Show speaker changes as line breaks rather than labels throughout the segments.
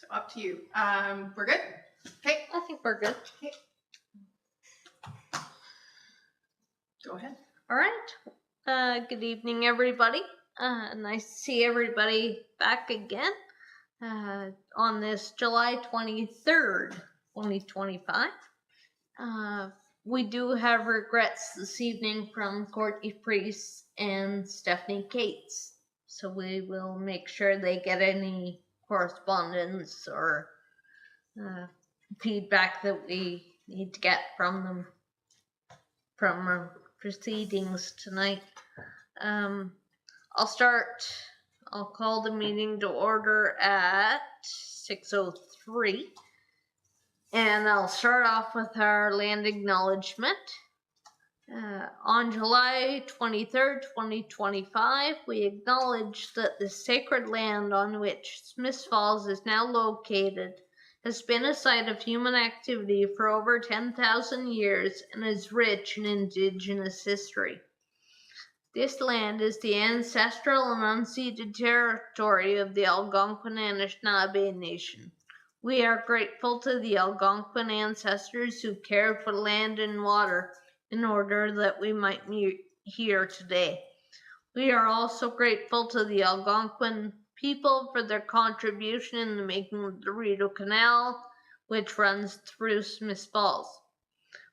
So up to you. We're good? Okay.
I think we're good.
Okay. Go ahead.
All right. Good evening, everybody. Nice to see everybody back again on this July 23rd, 2025. We do have regrets this evening from Courtney Priest and Stephanie Cates. So we will make sure they get any correspondence or feedback that we need to get from them from our proceedings tonight. I'll call the meeting to order at 6:03. And I'll start off with our land acknowledgement. On July 23rd, 2025, we acknowledge that the sacred land on which Smiths Falls is now located has been a site of human activity for over 10,000 years and is rich in indigenous history. This land is the ancestral and unceded territory of the Algonquin Anishinaabe Nation. We are grateful to the Algonquin ancestors who cared for land and water in order that we might be here today. We are also grateful to the Algonquin people for their contribution in the making of the Rideau Canal, which runs through Smiths Falls.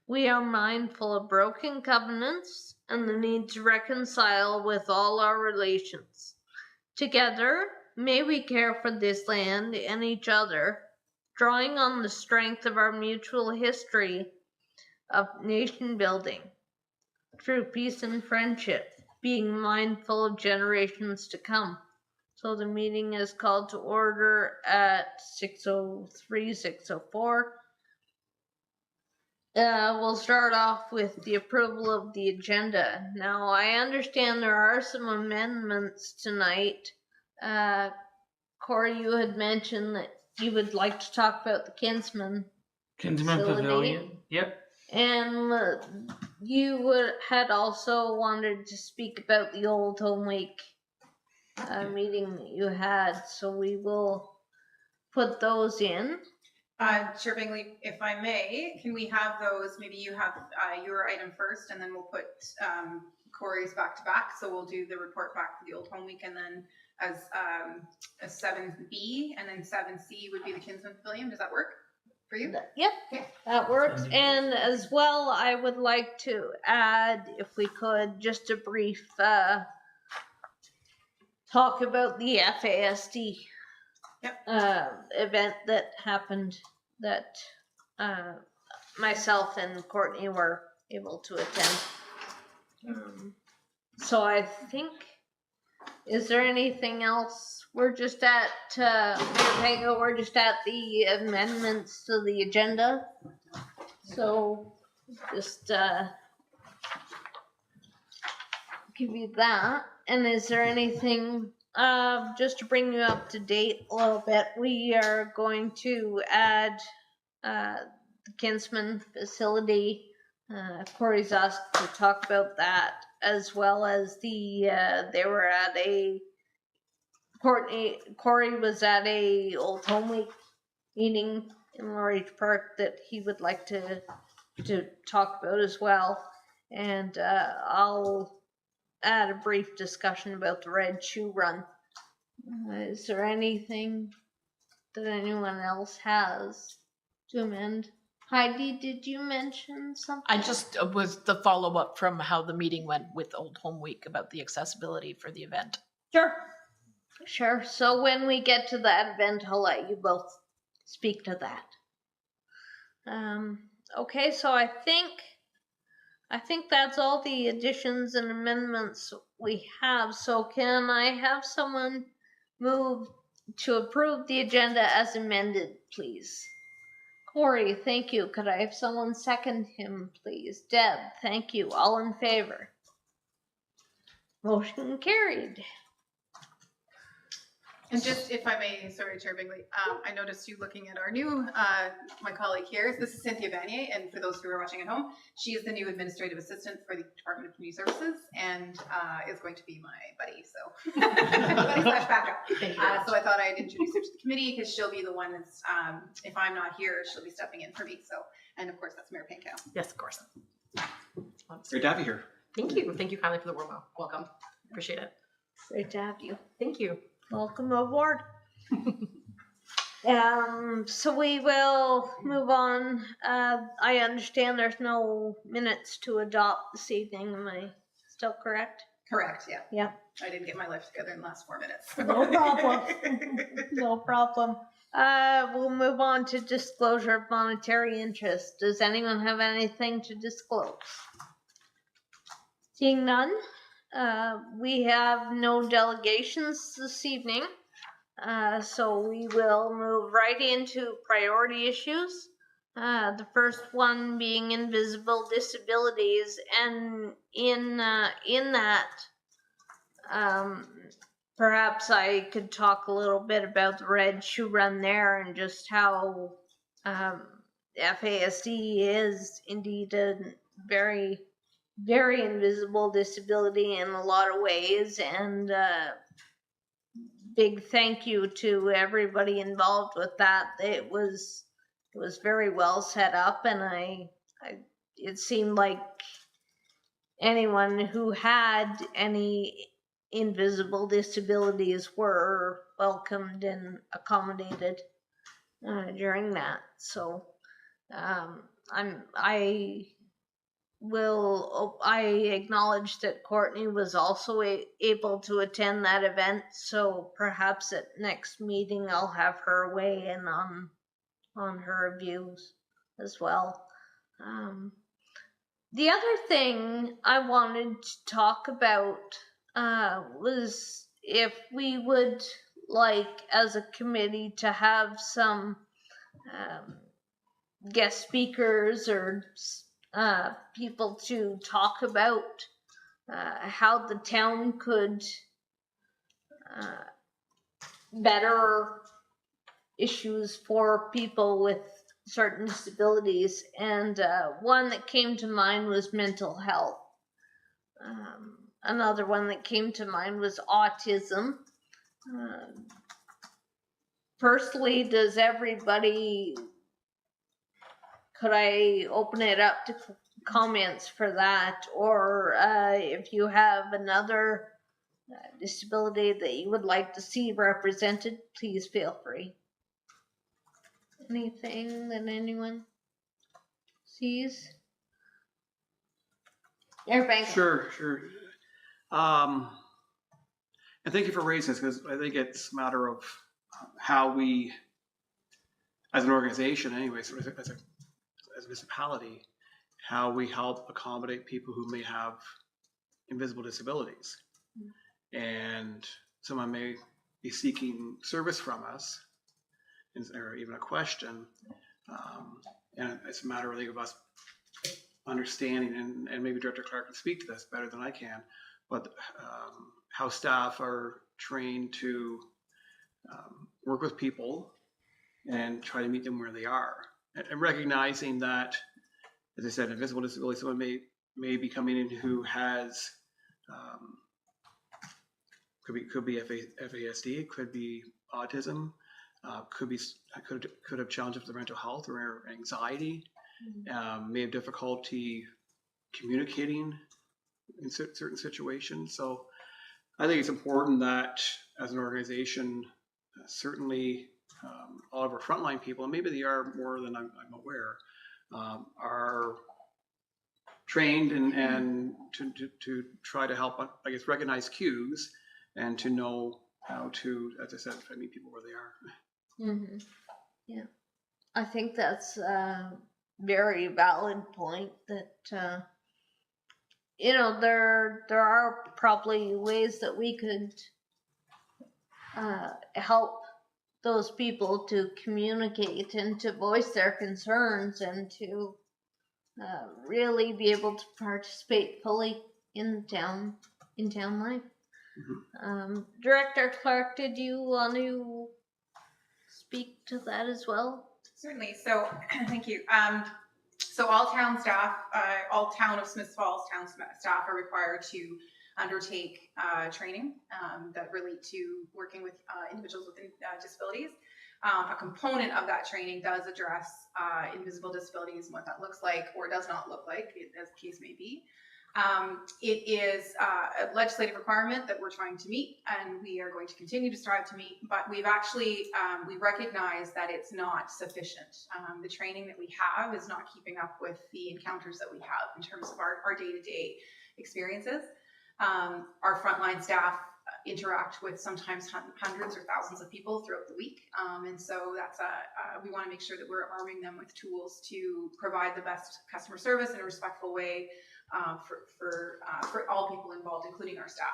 We are mindful of broken covenants and the need to reconcile with all our relations. Together, may we care for this land and each other, drawing on the strength of our mutual history of nation building through peace and friendship, being mindful of generations to come. So the meeting is called to order at 6:03, 6:04. We'll start off with the approval of the agenda. Now, I understand there are some amendments tonight. Corey, you had mentioned that you would like to talk about the Kinsman
Pavilion. Yep.
And you had also wanted to speak about the Old Home Week meeting that you had, so we will put those in.
Chair Bingley, if I may, can we have those? Maybe you have your item first, and then we'll put Corey's back to back. So we'll do the report back for the Old Home Week, and then as 7B, and then 7C would be the Kinsman Pavilion. Does that work for you?
Yep,
okay.
That works. And as well, I would like to add, if we could, just a brief talk about the FASD event that happened that myself and Courtney were able to attend. So I think, is there anything else? We're just at we're just at the amendments to the agenda. So just give you that. And is there anything, just to bring you up to date a little bit, we are going to add the Kinsman facility. Corey's asked to talk about that, as well as they were at Corey was at a Old Home Week meeting in Laurage Park that he would like to talk about as well. And I'll add a brief discussion about the Red Shoe Run. Is there anything that anyone else has to amend? Heidi, did you mention something?
I just was the follow-up from how the meeting went with Old Home Week about the accessibility for the event.
Sure. So when we get to that event, I'll let you both speak to that. Okay, so I think that's all the additions and amendments we have. So can I have someone move to approve the agenda as amended, please? Corey, thank you. Could I have someone second him, please? Deb, thank you. All in favor? Motion carried.
And just if I may, sorry, Chair Bingley, I noticed you looking at our new, my colleague here. This is Cynthia Vanier, and for those who are watching at home, she is the new administrative assistant for the Department of Community Services, and is going to be my buddy. So, buddy slash backup.
Thank you very much.
So I thought I'd introduce her to the committee because she'll be the one that's, if I'm not here, she'll be stepping in for me. So, and of course, that's Mayor Pankow.
Yes, of course.
Great to have you here.
Thank you. Thank you kindly for the warm welcome. Appreciate it.
Great to have you.
Thank you.
Welcome aboard. So we will move on. I understand there's no minutes to adopt this evening. Am I still correct?
Correct. Yeah.
Yeah.
I didn't get my life together in the last 4 minutes.
No problem. No problem. We'll move on to disclosure of monetary interest. Does anyone have anything to disclose? Seeing none, we have no delegations this evening. So we will move right into priority issues. The first one being invisible disabilities, and in that, perhaps I could talk a little bit about the Red Shoe Run there and just how FASD is indeed a very, very invisible disability in a lot of ways, and big thank you to everybody involved with that. It was very well set up, and it seemed like anyone who had any invisible disabilities were welcomed and accommodated during that. So I acknowledge that Courtney was also able to attend that event, so perhaps at next meeting I'll have her weigh in on her views as well. The other thing I wanted to talk about was if we would like, as a committee, to have some guest speakers or people to talk about how the town could better issues for people with certain disabilities, and one that came to mind was mental health. Another one that came to mind was autism. Firstly, does everybody, could I open it up to comments for that? Or if you have another disability that you would like to see represented, please feel free. Anything that anyone sees? Everybody.
Sure. And thank you for raising this, because I think it's a matter of how we, as an organization anyway, sort of as a municipality, how we help accommodate people who may have invisible disabilities. And someone may be seeking service from us, or even a question, and it's a matter really of us understanding, and maybe Director Clark can speak to this better than I can, but how staff are trained to work with people and try to meet them where they are, and recognizing that, as I said, invisible disability, someone may be coming in who has could be FASD, it could be autism, could have challenges with their mental health or anxiety, may have difficulty communicating in certain situations. So I think it's important that as an organization, certainly all of our frontline people, and maybe they are more than I'm aware, are trained and to try to help, I guess, recognize cues and to know how to, as I said, try to meet people where they are.
Mm-hmm. Yeah, I think that's a very valid point that, there are probably ways that we could help those people to communicate and to voice their concerns and to really be able to participate fully in town life. Director Clark, did you want to speak to that as well?
Certainly. So, thank you. So all town staff, all town of Smiths Falls town staff are required to undertake training that relate to working with individuals with disabilities. A component of that training does address invisible disabilities and what that looks like or does not look like, as the case may be. It is a legislative requirement that we're trying to meet, and we are going to continue to strive to meet, but we've actually, we recognize that it's not sufficient. The training that we have is not keeping up with the encounters that we have in terms of our day-to-day experiences. Our frontline staff interact with sometimes hundreds or thousands of people throughout the week. And so that's we want to make sure that we're arming them with tools to provide the best customer service in a respectful way for all people involved, including our staff.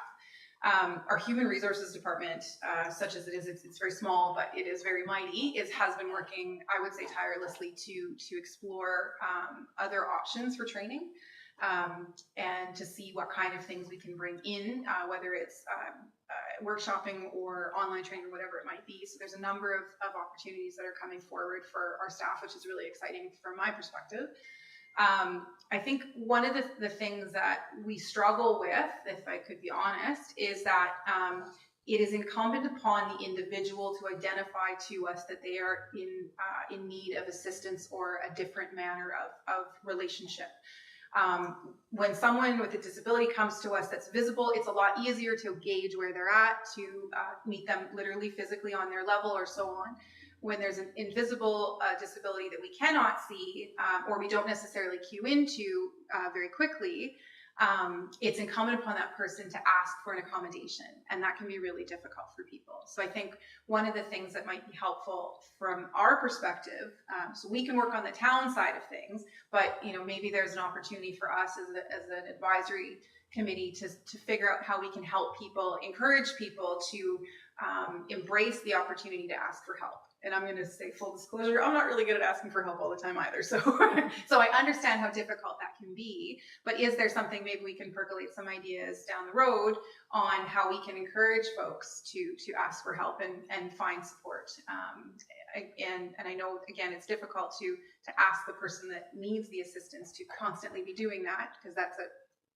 Our human resources department, such as it is, it's very small, but it is very mighty, has been working, I would say, tirelessly to explore other options for training. And to see what kind of things we can bring in, whether it's workshopping or online training or whatever it might be. So there's a number of opportunities that are coming forward for our staff, which is really exciting from my perspective. I think one of the things that we struggle with, if I could be honest, is that it is incumbent upon the individual to identify to us that they are in need of assistance or a different manner of relationship. When someone with a disability comes to us that's visible, it's a lot easier to gauge where they're at, to meet them literally physically on their level or so on. When there's an invisible disability that we cannot see or we don't necessarily cue into very quickly, it's incumbent upon that person to ask for an accommodation, and that can be really difficult for people. So I think one of the things that might be helpful from our perspective, so we can work on the town side of things, but maybe there's an opportunity for us as an advisory committee to figure out how we can help people, encourage people to embrace the opportunity to ask for help. And I'm going to say full disclosure, I'm not really good at asking for help all the time either. So I understand how difficult that can be, but is there something maybe we can percolate some ideas down the road on how we can encourage folks to ask for help and find support? And I know, again, it's difficult to ask the person that needs the assistance to constantly be doing that, because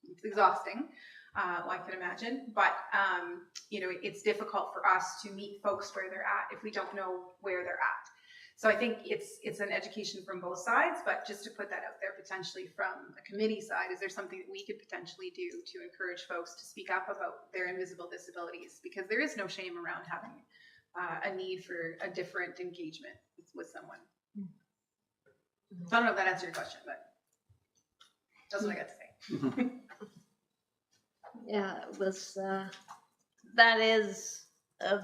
it's exhausting. I can imagine, but it's difficult for us to meet folks where they're at if we don't know where they're at. So I think it's an education from both sides, but just to put that out there potentially from a committee side, is there something that we could potentially do to encourage folks to speak up about their invisible disabilities? Because there is no shame around having a need for a different engagement with someone. So I don't know if that answers your question, but that's what I got to say.
Yeah, it was, that is a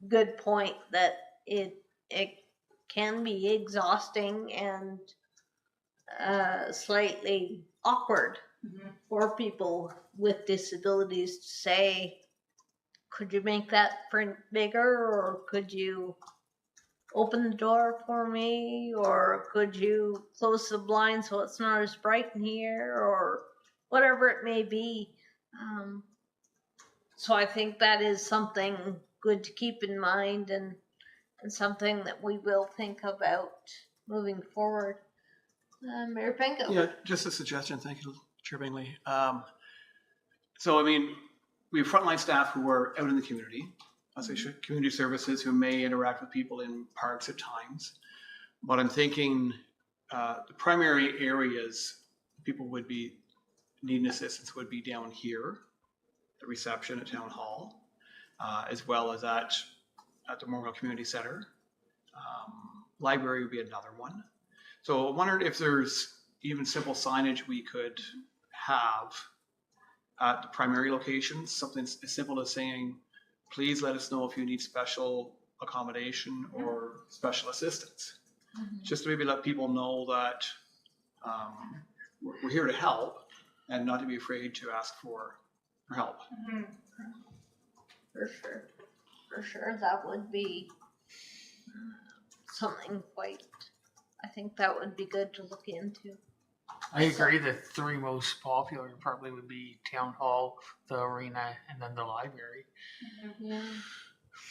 good point, that it can be exhausting and slightly awkward for people with disabilities to say, could you make that print bigger, or could you open the door for me, or could you close the blind so it's not as bright in here, or whatever it may be. So I think that is something good to keep in mind, and something that we will think about moving forward. Mayor Penko.
Yeah, just a suggestion. Thank you, Chair Bingley. So, I mean, we have frontline staff who are out in the community, as I should, community services, who may interact with people in parks at times. But I'm thinking the primary areas people would be needing assistance would be down here, the reception at Town Hall, as well as at the Morwell Community Center. Library would be another one. So I wondered if there's even simple signage we could have at the primary locations, something as simple as saying, please let us know if you need special accommodation or special assistance. Just to maybe let people know that we're here to help, and not to be afraid to ask for help.
For sure, that would be something I think that would be good to look into.
I agree. The three most popular probably would be town hall, the arena, and then the library.
Yeah.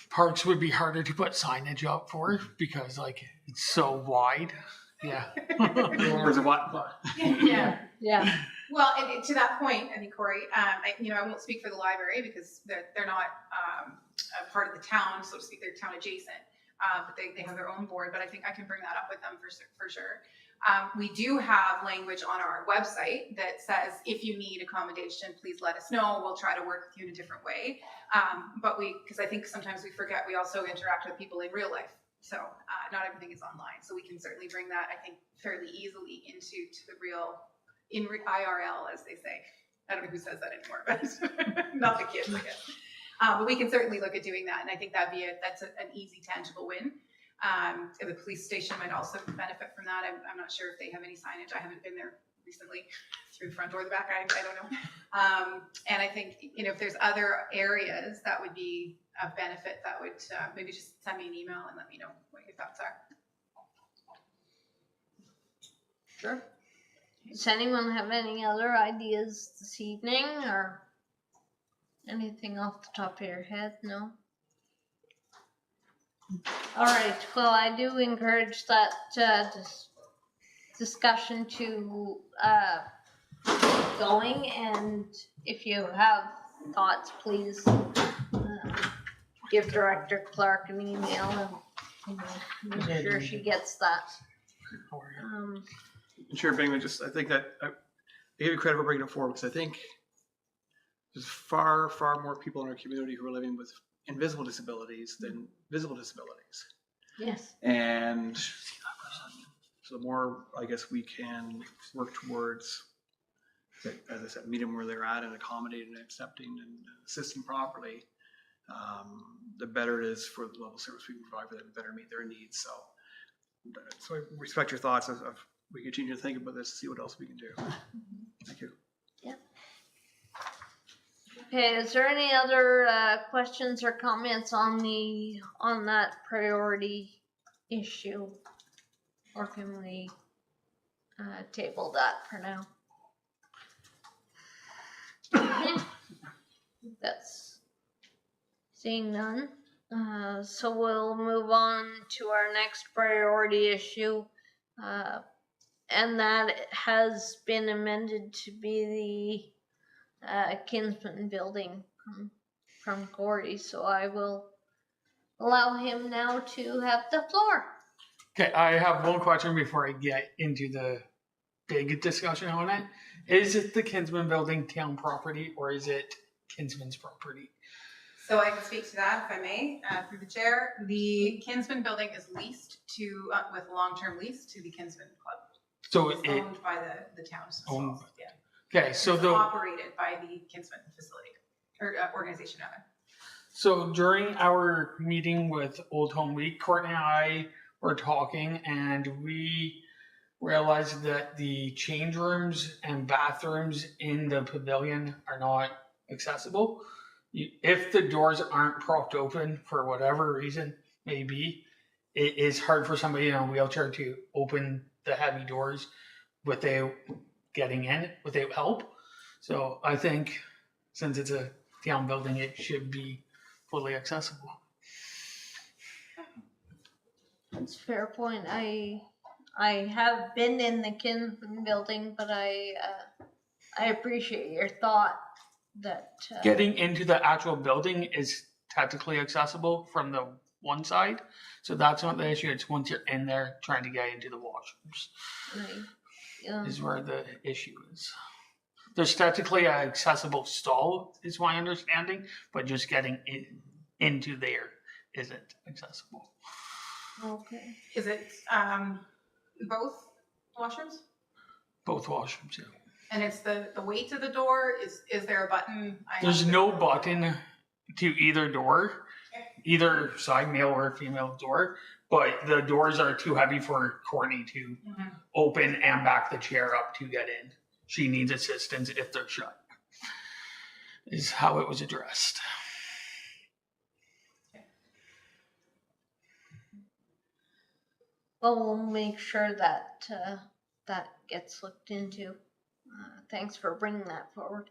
Parks would be harder to put signage up for because like it's so wide. Yeah.
Or is it what?
Yeah.
Yeah.
Well, and to that point, I think Corey, I won't speak for the library because they're not a part of the town, so to speak. They're town adjacent, but they have their own board. But I think I can bring that up with them for sure. We do have language on our website that says if you need accommodation, please let us know. We'll try to work with you in a different way. But because I think sometimes we forget, we also interact with people in real life. So not everything is online. So we can certainly bring that, I think, fairly easily into the real. IRL, as they say. I don't know who says that anymore, but not the kids, I guess. But we can certainly look at doing that, and I think that's an easy, tangible win. The police station might also benefit from that. I'm not sure if they have any signage. I haven't been there recently, through the front or the back. I don't know. And I think if there's other areas that would be of benefit, that would maybe just send me an email and let me know what your thoughts are.
Sure. Does anyone have any other ideas this evening or anything off the top of your head? No? All right. Well, I do encourage that discussion to keep going, and if you have thoughts, please give Director Clark an email and make sure she gets that.
Chair Bingman, I think that I give you credit for bringing it forward because I think there's far, far more people in our community who are living with invisible disabilities than visible disabilities.
Yes.
And so the more, I guess, we can work towards, as I said, meeting them where they're at and accommodating and accepting and assisting properly, the better it is for the level of service we can provide for them, the better meet their needs. So I respect your thoughts of we continue to think about this, see what else we can do. Thank you.
Yeah. Okay, is there any other questions or comments on that priority issue? Or can we table that for now? Okay. That's seeing none. So we'll move on to our next priority issue. And that has been amended to be the Kinsman building from Corey. So I will allow him now to have the floor.
Okay, I have one question before I get into the big discussion on it. Is it the Kinsman building town property or is it Kinsman's property?
So I can speak to that if I may, through the chair. The Kinsman building is leased to, with a long-term lease to the Kinsman Club.
So
It's owned by the town. as well.
Owned.
Yeah.
okay, so
It's
the
operated by the Kinsman facility, or organization rather.
so during our meeting with Old Home Week, Courtney and I were talking, and we realized that the change rooms and bathrooms in the pavilion are not accessible. If the doors aren't propped open for whatever reason, maybe it is hard for somebody in a wheelchair to open the heavy doors without getting in, without help. So I think since it's a town building, it should be fully accessible.
That's a fair point. I have been in the Kinsman building, but I appreciate your thought that
Getting into the actual building is technically accessible from the one side. So that's not the issue. It's once you're in there trying to get into the washrooms is where the issue is. There's technically an accessible stall, is my understanding, but just getting into there isn't accessible.
Okay.
Is it both washrooms?
Both washrooms, yeah.
And it's the weight of the door? Is there a button?
There's no button to either door, either side, male or female door, but the doors are too heavy for Courtney to open and back the chair up to get in. She needs assistance if they're shut, is how it was addressed.
Well, we'll make sure that that gets looked into. Thanks for bringing that forward.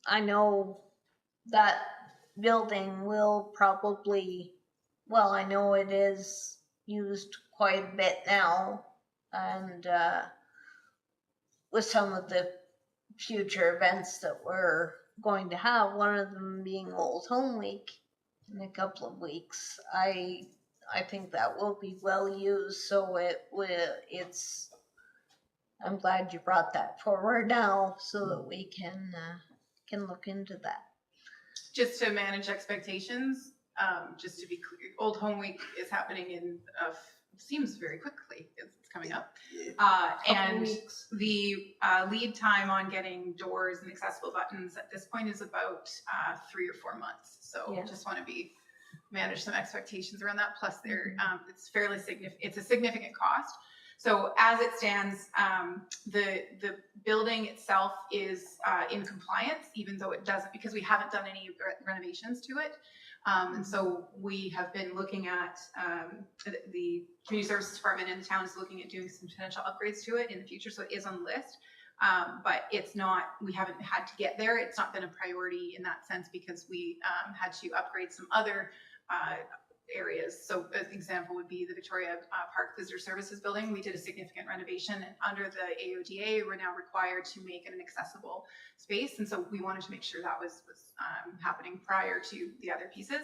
I know that building will probably, well, I know it is used quite a bit now, and with some of the future events that we're going to have, one of them being Old Home Week in a couple of weeks, I think that will be well used, so it's, I'm glad you brought that forward now so that we can look into that.
Just to manage expectations, just to be clear, Old Home Week is happening in, seems very quickly, it's coming up. And
weeks.
the lead time on getting doors and accessible buttons at this point is about 3 or 4 months. So
Yeah.
just want to manage some expectations around that. Plus it's fairly significant, it's a significant cost. So as it stands, the building itself is in compliance, even though it doesn't, because we haven't done any renovations to it. And so we have been looking at, the community services department in the town is looking at doing some potential upgrades to it in the future. So it is on the list. But it's not, we haven't had to get there. It's not been a priority in that sense because we had to upgrade some other areas. So an example would be the Victoria Park Visitor Services Building. We did a significant renovation, and under the AODA, we're now required to make it an accessible space. And so we wanted to make sure that was happening prior to the other pieces.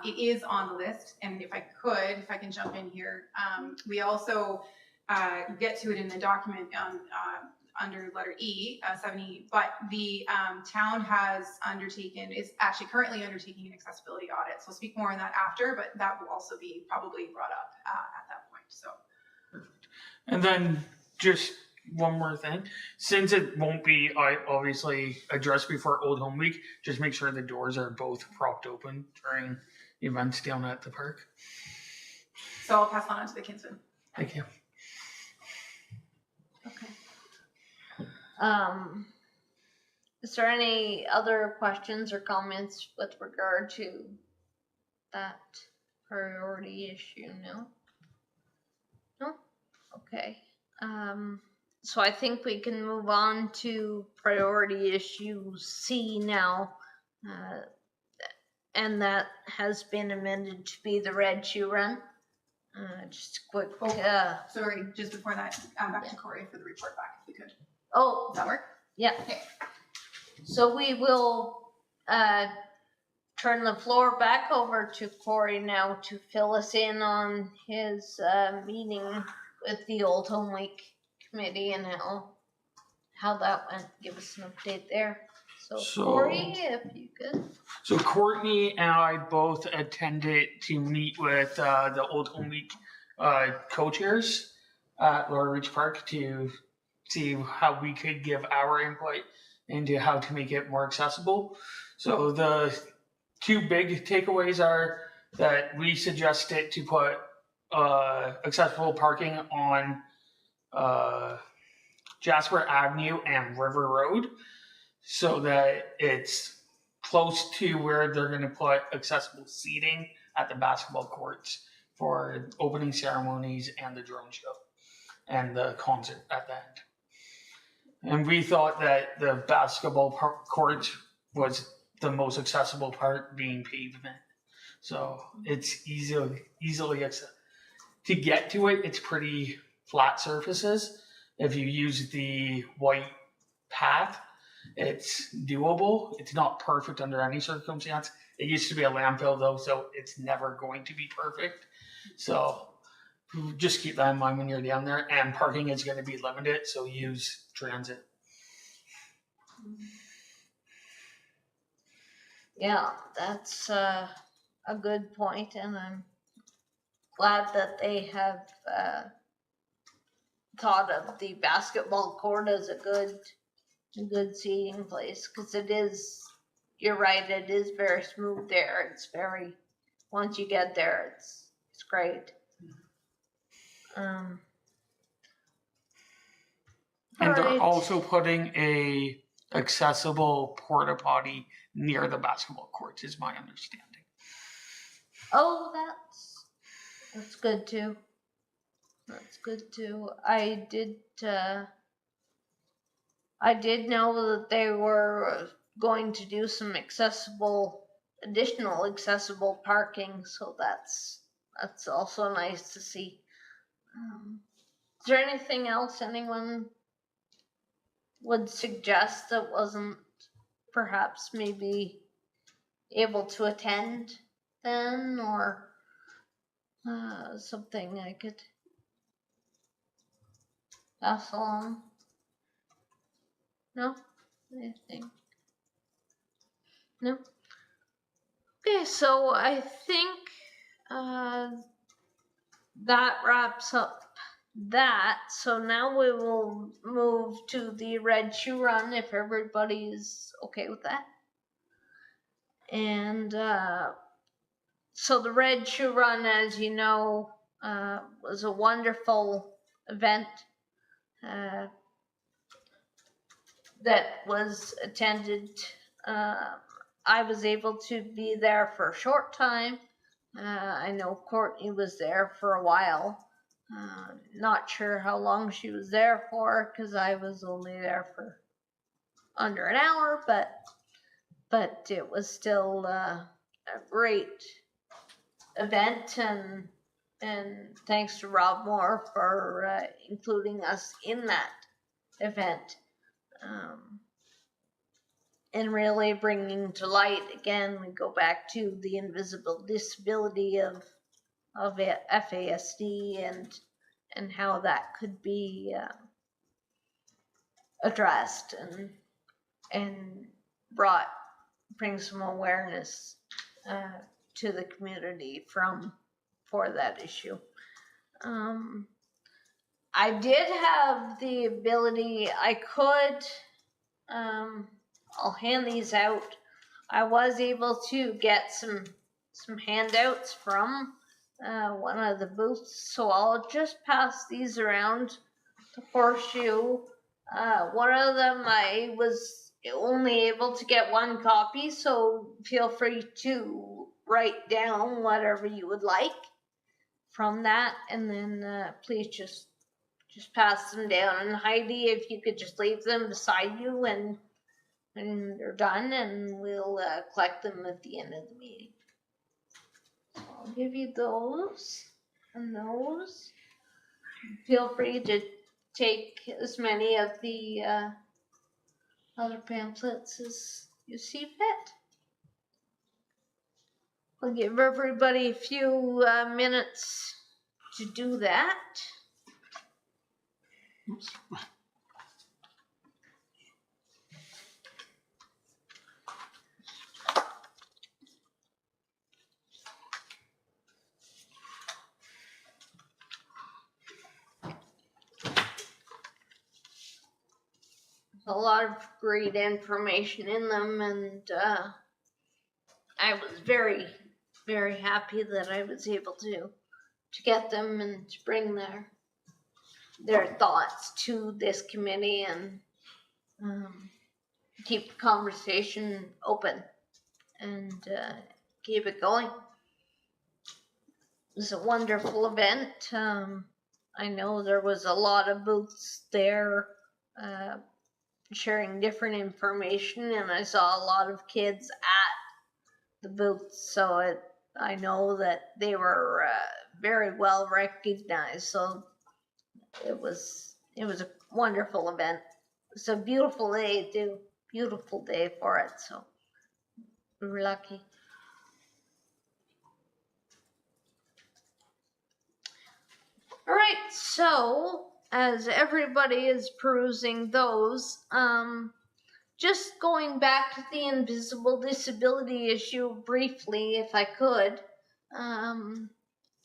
It is on the list, and if I can jump in here, we also get to it in the document under letter E, 7E, but the town is actually currently undertaking an accessibility audit. So I'll speak more on that after, but that will also be probably brought up at that point. So.
And then just one more thing, since it won't be obviously addressed before Old Home Week, just make sure the doors are both propped open during events down at the park.
So I'll pass on to the Kinsman.
Thank you.
Okay. Is there any other questions or comments with regard to that priority issue? No? Okay. So I think we can move on to priority issue C now. And that has been amended to be the Red Shoe Run. Just a quick,
Sorry, just before that, back to Corey for the report back, if we could.
oh,
Does that work?
yeah.
Okay.
So we will turn the floor back over to Corey now to fill us in on his meeting with the Old Home Week committee and how that went. Give us an update there. So Corey, if you could.
So Courtney and I both attended to meet with the Old Home Week co-chairs at Laura Ridge Park to see how we could give our input into how to make it more accessible. So the two big takeaways are that we suggested to put accessible parking on Jasper Avenue and River Road so that it's close to where they're going to put accessible seating at the basketball courts for opening ceremonies and the drone show and the concert at the end. And we thought that the basketball court was the most accessible part, being pavement. So it's easily accessible. To get to it, it's pretty flat surfaces. If you use the white path, it's doable. It's not perfect under any circumstance. It used to be a landfill though, so it's never going to be perfect. So just keep that in mind when you're down there. And parking is going to be limited, so use transit.
Yeah, that's a good point, and I'm glad that they have thought of the basketball court as a good seating place, because it is, you're right, it is very smooth there. It's very, once you get there, it's great.
And they're also putting a accessible porta potty near the basketball courts, is my understanding.
Oh, that's good too. That's good too. I did know that they were going to do some additional accessible parking, so that's also nice to see. Is there anything else anyone would suggest that wasn't perhaps maybe able to attend then, or something I could pass along? No? Anything? No? Okay, so I think that wraps up that. So now we will move to the Red Shoe Run if everybody is okay with that. And so the Red Shoe Run, as you know, was a wonderful event that was attended. I was able to be there for a short time. I know Courtney was there for a while. Not sure how long she was there for, because I was only there for under an hour, but it was still a great event, and thanks to Rob Moore for including us in that event. And really bringing to light, again, we go back to the invisible disability of FASD and how that could be addressed and bring some awareness to the community for that issue. I did have the ability, I could, I'll hand these out. I was able to get some handouts from one of the booths, so I'll just pass these around to Horseshoe. One of them I was only able to get one copy, so feel free to write down whatever you would like from that, and then please just pass them down. And Heidi, if you could just leave them beside you when they're done, and we'll collect them at the end of the meeting. So I'll give you those and those. Feel free to take as many of the other pamphlets as you see fit. I'll give everybody a few minutes to do that.
Oops.
A lot of great information in them, and I was very, very happy that I was able to get them and to bring their thoughts to this committee and keep the conversation open and keep it going. It was a wonderful event. I know there was a lot of booths there sharing different information, and I saw a lot of kids at the booths, so I know that they were very well recognized. So it was a wonderful event. It's a beautiful day too, beautiful day for it. So we were lucky. All right, so as everybody is perusing those, just going back to the invisible disability issue briefly, if I could,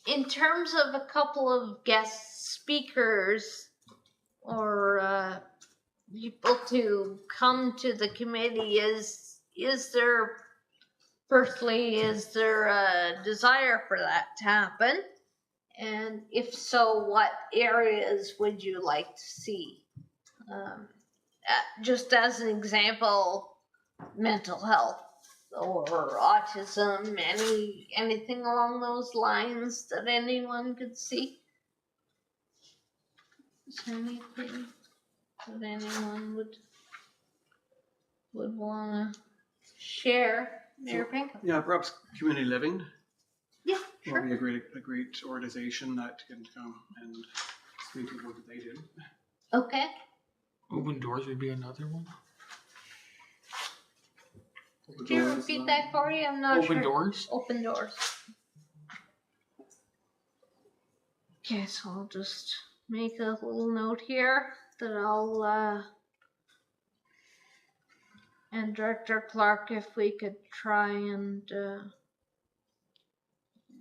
in terms of a couple of guest speakers or people to come to the committee, is there a desire for that to happen? And if so, what areas would you like to see? Just as an example, mental health or autism, anything along those lines that anyone could see? Is there anything that anyone would wanna share? Mayor Pinkham?
Yeah, perhaps community living
Yeah,
would
sure.
be a great organization that can come and speak to what they do.
Okay.
Open Doors would be another one.
Could you repeat that, Corey? I'm not sure.
Open Doors?
Open Doors. Okay, so I'll just make a little note here that I'll, and Director Clark, if we could try and,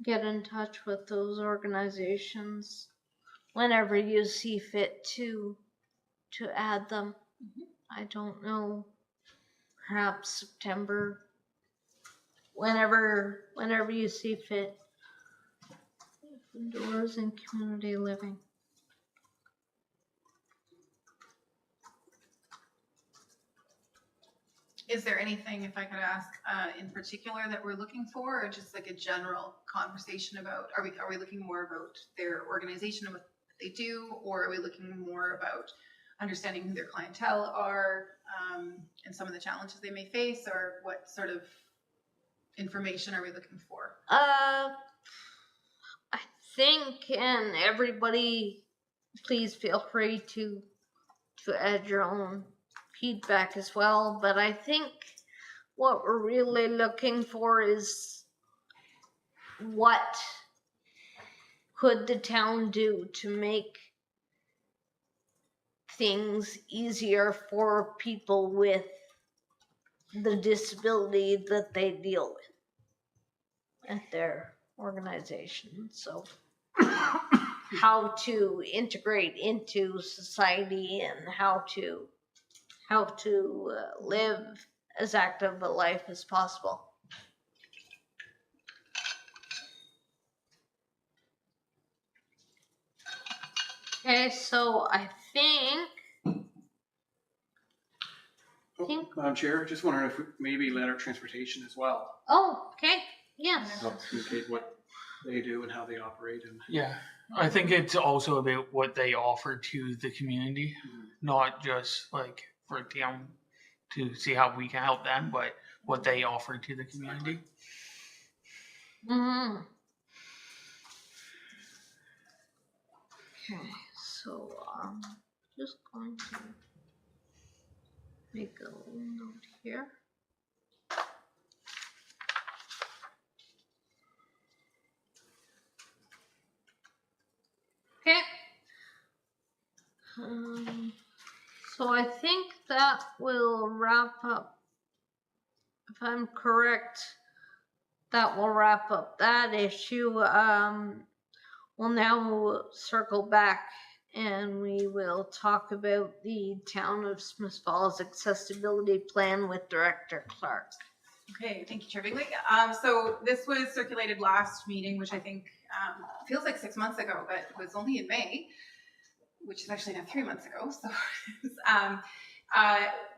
get in touch with those organizations whenever you see fit to add them. I don't know, perhaps September, whenever you see fit. Open Doors and community living.
Is there anything, if I could ask, in particular that we're looking for, or just like a general conversation about, are we looking more about their organization and what they do, or are we looking more about understanding who their clientele are, and some of the challenges they may face, or what sort of information are we looking for?
I think, and everybody, please feel free to add your own feedback as well, but I think what we're really looking for is what could the town do to make things easier for people with the disability that they deal with at their organization. So how to integrate into society and how to live as active a life as possible. Okay, so I think
Madam Chair, just wondering if we maybe let our transportation as well
oh, okay, yes.
help communicate what they do and how they operate and.
Yeah. I think it's also about what they offer to the community, not just like for town to see how we can help them, but what they offer to the community.
Mm-hmm. Okay, so just going to make a little note here. Okay. So I think that will wrap up. If I'm correct, that will wrap up that issue. We'll now circle back and we will talk about the Town of Smith Falls accessibility plan with Director Clark.
Okay, thank you, Chair Bigley. So this was circulated last meeting, which I think feels like 6 months ago, but it was only in May, which is actually now 3 months ago. So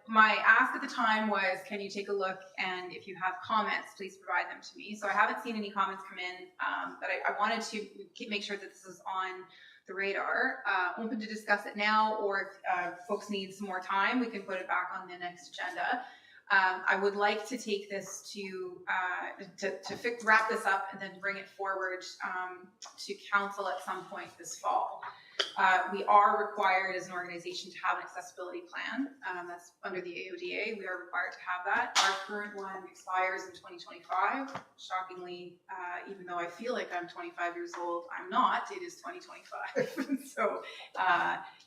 my ask at the time was, can you take a look, and if you have comments, please provide them to me. So I haven't seen any comments come in, but I wanted to make sure that this is on the radar. Open to discuss it now, or if folks need some more time, we can put it back on the next agenda. I would like to take this to wrap this up and then bring it forward to council at some point this fall. We are required as an organization to have an accessibility plan. That's under the AODA. We are required to have that. Our current one expires in 2025. Shockingly, even though I feel like I'm 25 years old, I'm not. It is 2025. So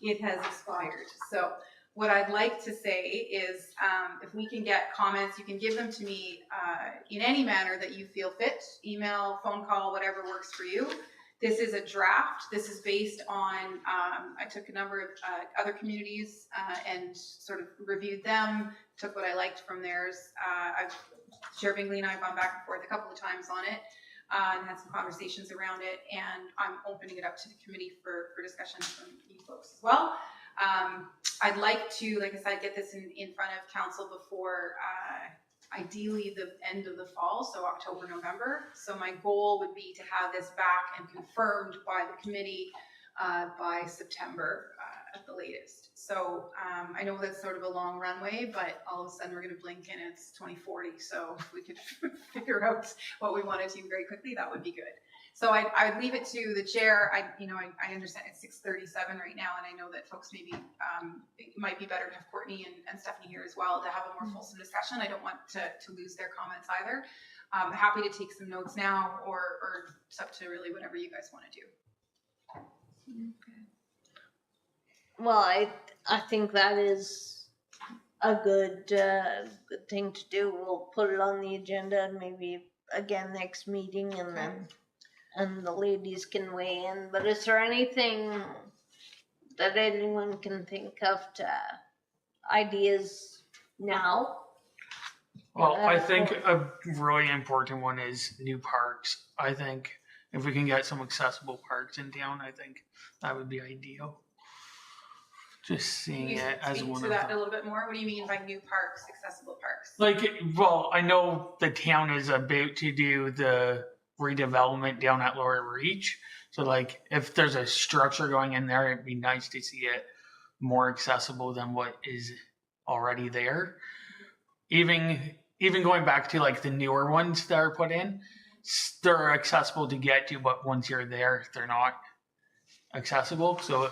it has expired. So what I'd like to say is if we can get comments, you can give them to me in any manner that you feel fit, email, phone call, whatever works for you. This is a draft. This is based on, I took a number of other communities and sort of reviewed them, took what I liked from theirs. Chair Bingley and I have gone back and forth a couple of times on it and had some conversations around it, and I'm opening it up to the committee for discussion from you folks as well. I'd like to, like I said, get this in front of council before ideally the end of the fall, so October, November. So my goal would be to have this back and confirmed by the committee by September. at the latest. So I know that's sort of a long runway, but all of a sudden we're going to blink and it's 2040. So if we could figure out what we want to do very quickly, that would be good. So I'd leave it to the chair. I understand it's 6:37 right now, and I know that folks maybe it might be better to have Courtney and Stephanie here as well to have a more fulsome discussion. I don't want to lose their comments either. Happy to take some notes now, or it's up to really whatever you guys want to do.
Well, I think that is a good thing to do. We'll put it on the agenda and maybe again next meeting, and the ladies can weigh in. But is there anything that anyone can think of to ideas now?
Well, I think a really important one is new parks. I think if we can get some accessible parks in town, I think that would be ideal. Just
Can
seeing
you
it as
speak
one
to
of
that a
them.
little bit more? What do you mean by new parks, accessible parks?
Like, well, I know the town is about to do the redevelopment down at Lower Reach. So, like, if there's a structure going in there, it'd be nice to see it more accessible than what is already there. Even going back to like the newer ones that are put in, they're accessible to get to, but once you're there, they're not accessible. So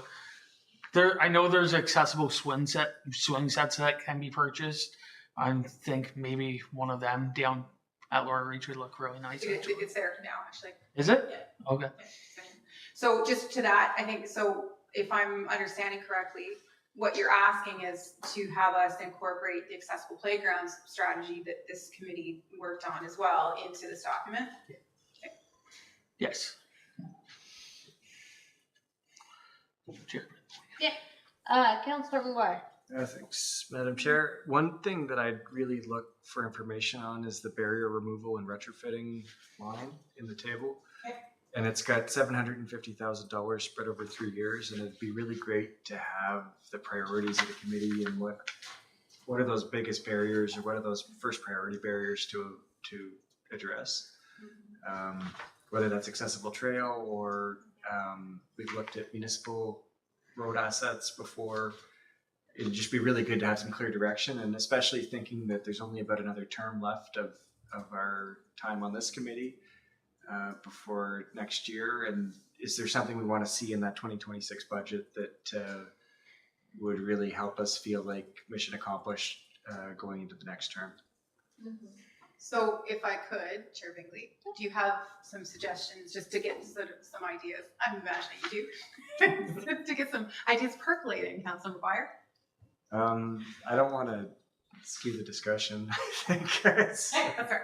I know there's accessible swing sets that can be purchased. I think maybe one of them down at Lower Reach would look really nice.
It's there now, actually.
Is it?
Yeah.
Okay.
So just to that, I think, so if I'm understanding correctly, what you're asking is to have us incorporate the accessible playgrounds strategy that this committee worked on as well into this document?
Yes. Sure.
Councillor McGuire.
Thanks, Madam Chair. One thing that I'd really look for information on is the barrier removal and retrofitting line in the table.
Okay.
And it's got $750,000 spread over 3 years, and it'd be really great to have the priorities of the committee and what are those biggest barriers, or what are those first priority barriers to address. Whether that's accessible trail or we've looked at municipal road assets before. It'd just be really good to have some clear direction, and especially thinking that there's only about another term left of our time on this committee before next year. And is there something we want to see in that 2026 budget that would really help us feel like mission accomplished going into the next term?
So if I could, Chair Bingley, do you have some suggestions just to get sort of some ideas? I'm imagining you do. To get some ideas percolating, Councillor McGuire.
I don't want to skew the discussion. I think it's,
Hey, that's right.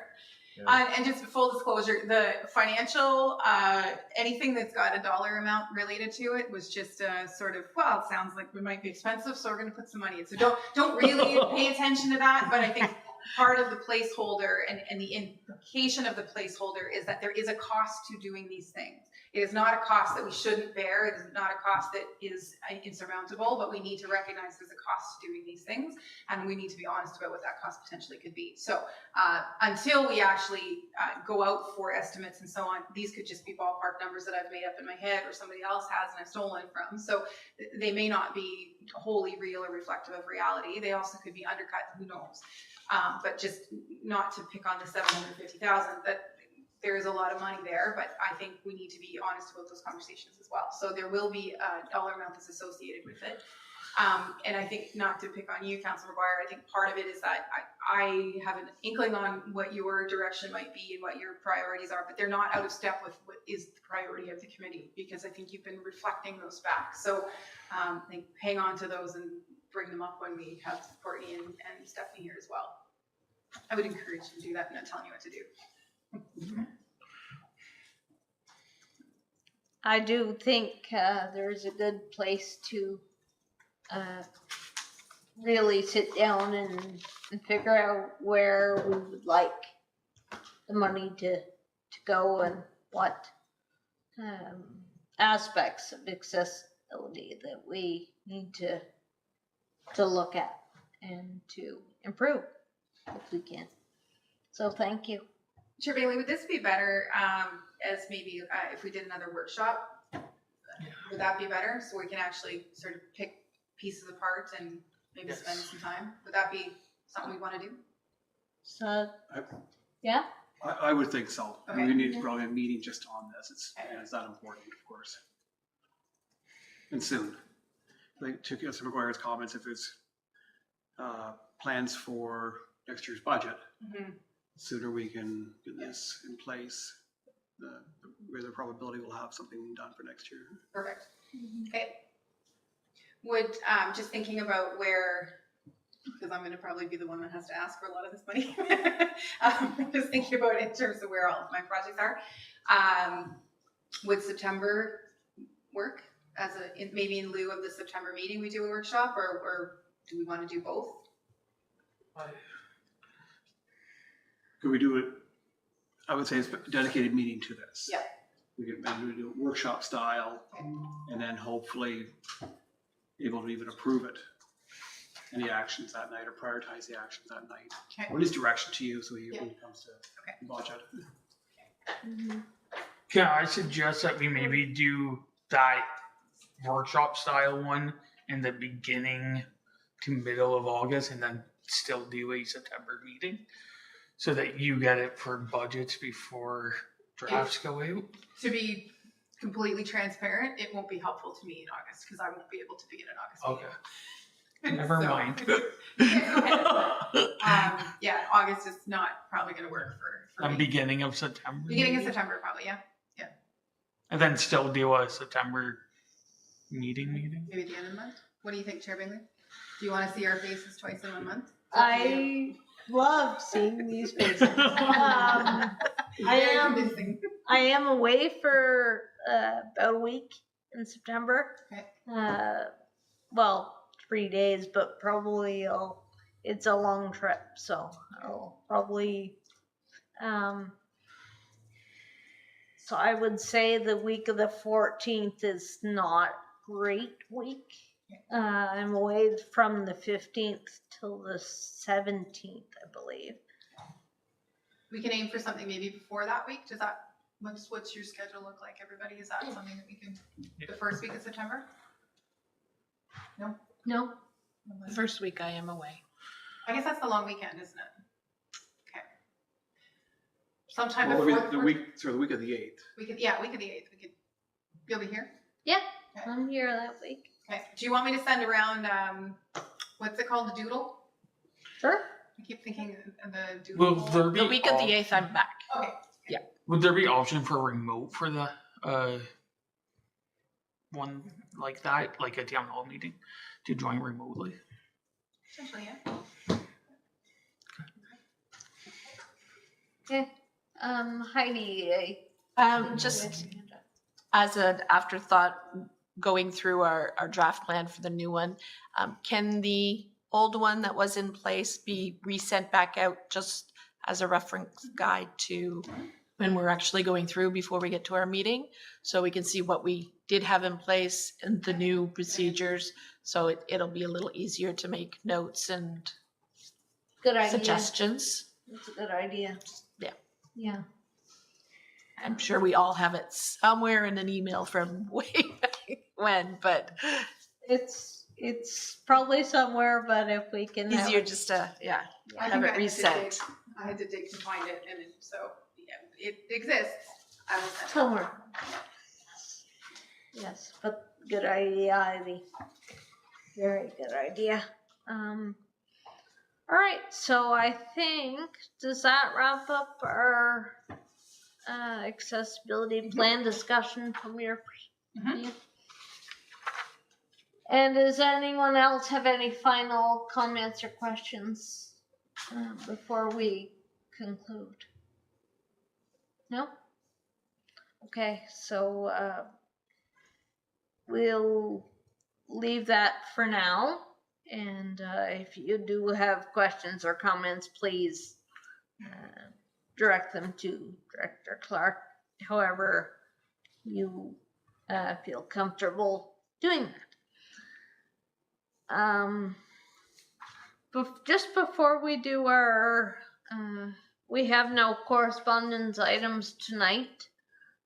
yeah.
And just full disclosure, the financial, anything that's got a dollar amount related to it was just a sort of, well, it sounds like we might be expensive, so we're going to put some money in. So don't really pay attention to that. But I think part of the placeholder and the implication of the placeholder is that there is a cost to doing these things. It is not a cost that we shouldn't bear. It is not a cost that is insurmountable, but we need to recognize there's a cost to doing these things, and we need to be honest about what that cost potentially could be. So until we actually go out for estimates and so on, these could just be ballpark numbers that I've made up in my head or somebody else has and I've stolen from. So they may not be wholly real or reflective of reality. They also could be undercut, who knows. But just not to pick on the 750,000, that there is a lot of money there, but I think we need to be honest about those conversations as well. So there will be a dollar amount that's associated with it. And I think, not to pick on you, Councillor McGuire, I think part of it is that I have an inkling on what your direction might be and what your priorities are, but they're not out of step with what is the priority of the committee, because I think you've been reflecting those back. So I think hang on to those and bring them up when we have Courtney and Stephanie here as well. I would encourage you to do that and not telling you what to do.
I do think there's a good place to really sit down and figure out where we would like the money to go and what aspects of accessibility that we need to look at and to improve if we can. So thank you.
Chair Bailey, would this be better as maybe if we did another workshop? Would that be better? So we can actually sort of pick pieces apart and maybe
Yes.
spend some time? Would that be something we want to do?
So,
I-
yeah,
I would think so.
Okay.
We need probably a meeting just on this. It's that important, of course. And soon. Like to Councilor McGuire's comments, if there's plans for next year's budget, sooner we can get this in place, the greater probability we'll have something done for next year.
Perfect. Okay. Would, just thinking about where, because I'm gonna probably be the one that has to ask for a lot of this money. Just thinking about it in terms of where all of my projects are. Would September work as maybe in lieu of the September meeting, we do a workshop, or do we want to do both?
Could we do it, I would say it's a dedicated meeting to this.
Yeah.
We could maybe do it workshop style,
Okay.
and then hopefully able to even approve it. Any actions that night or prioritize the actions that night.
Okay.
Or at least direction to you so you,
Yeah.
when it comes to
Okay.
budget.
Can I suggest that we maybe do that workshop style one in the beginning to middle of August and then still do a September meeting? So that you get it for budgets before drafts go out?
To be completely transparent, it won't be helpful to me in August, because I won't be able to be in an August
Okay,
meeting.
never
So-
mind.
Yeah, August is not probably gonna work for me.
Beginning of September.
Beginning of September, probably, yeah.
And then still do a September meeting.
Maybe the end of the month. What do you think, Chair Bingley? Do you want to see our faces twice in 1 month?
I love seeing these faces. I
Very
am
convincing.
I am away for about a week in September.
Okay.
Well, 3 days, but probably it's a long trip, so I'll probably so I would say the week of the 14th is not great week. I'm away from the 15th till the 17th, I believe.
We can aim for something maybe before that week. Does that, what's your schedule look like, everybody? Is that something that we can, the first week of September?
No?
The first week I am away.
I guess that's the long weekend, isn't it? Okay. Sometime
Well,
before.
the week of the 8th.
Week of the 8th, you'll be here?
Yeah,
Okay.
I'm here that week.
Okay. Do you want me to send around, what's it called, the doodle?
Sure.
I keep thinking of the doodle.
Will there be
The week of the 8th, I'm back.
Okay.
Would there be option for remote for the one like that, like a town hall meeting, to join remotely?
Essentially, yeah.
Okay. Heidi.
Just as an afterthought, going through our draft plan for the new one, can the old one that was in place be resent back out just as a reference guide to when we're actually going through before we get to our meeting? So we can see what we did have in place and the new procedures. So it'll be a little easier to make notes and
Good idea.
suggestions.
That's a good idea.
Yeah.
Yeah.
I'm sure we all have it somewhere in an email from way back when, but
It's probably somewhere, but if we can have
easier
it-
just to, yeah,
I
have
think
it
I had to
reset.
dig- I had to dig to find it, and so, yeah, it exists. I will send it.
somewhere. Yes, but good idea, Ivy. Very good idea. All right, so I think, does that wrap up our accessibility plan discussion from your perspective? And does anyone else have any final comments or questions before we conclude? No? Okay, so we'll leave that for now. And if you do have questions or comments, please direct them to Director Clark, however you feel comfortable doing that. Just before we do our, we have no correspondence items tonight,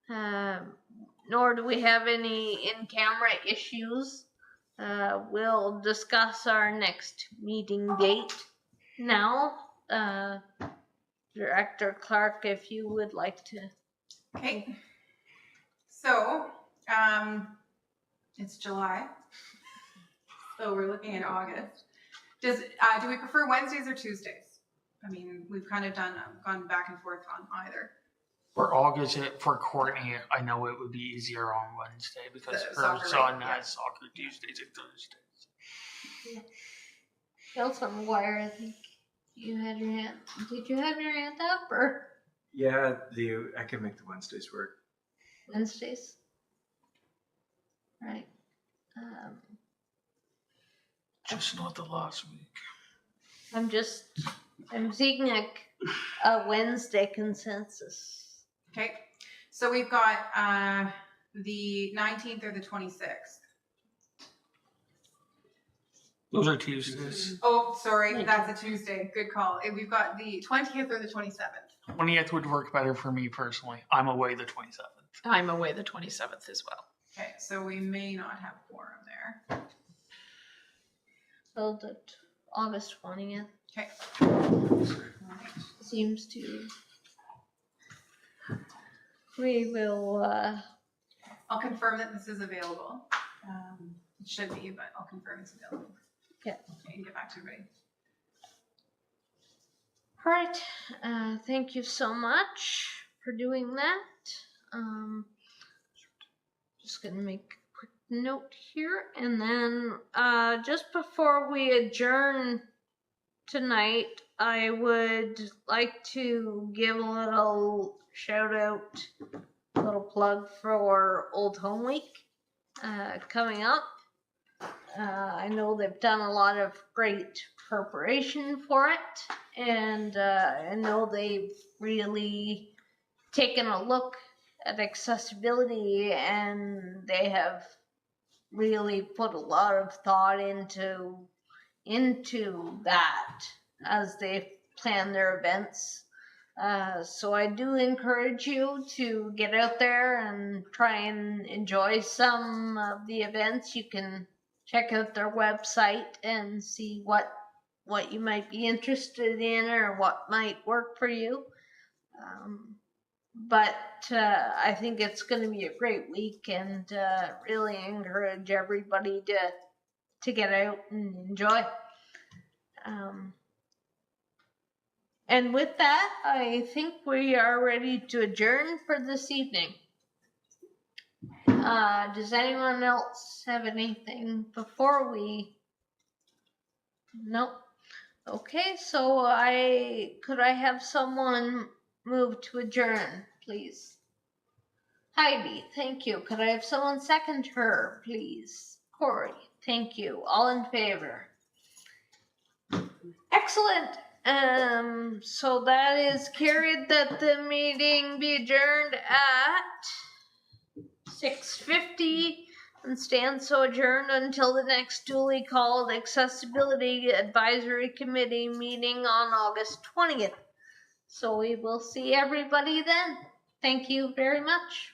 nor do we have any in-camera issues. we'll discuss our next meeting date now. Director Clark, if you would like to.
Okay. So, it's July. So we're looking at August. Do we prefer Wednesdays or Tuesdays? I mean, we've kind of gone back and forth on either.
For August, for Courtney, I know it would be easier on Wednesday because
The
her
soccer,
son
right? Yeah.
has soccer Tuesdays and Thursdays.
Councilman McGuire, I think you had your hand. Did you have your hand up or
Yeah, I can make the Wednesdays work.
Wednesdays? Right.
Just not the last week.
I'm seeking a Wednesday consensus.
Okay. So we've got the 19th or the 26th.
Those are Tuesdays.
Oh, sorry,
Thank
that's a Tuesday. Good call. We've got the 20th or the 27th.
20th would work better for me personally. I'm away the 27th.
I'm away the 27th as well.
Okay, so we may not have quorum there.
So the August 20th
Okay.
seems to. We will.
I'll confirm that this is available. It should be, but I'll confirm it's available.
Yeah.
Okay, and get back to everybody.
All right. Thank you so much for doing that. Just gonna make a quick note here, and then just before we adjourn tonight, I would like to give a little shout out, a little plug for Old Home Week coming up. I know they've done a lot of great preparation for it, and I know they've really taken a look at accessibility, and they have really put a lot of thought into that as they plan their events. So I do encourage you to get out there and try and enjoy some of the events. You can check out their website and see what you might be interested in or what might work for you. But I think it's going to be a great week, and really encourage everybody to get out and enjoy. And with that, I think we are ready to adjourn for this evening. Does anyone else have anything before we? Nope. Okay, so could I have someone move to adjourn, please? Heidi, thank you. Could I have someone second her, please? Corey, thank you. All in favor? Excellent. So that is carried that the meeting be adjourned at 6:50 and stands so adjourned until the next duly called Accessibility Advisory Committee meeting on August 20th. So we will see everybody then. Thank you very much.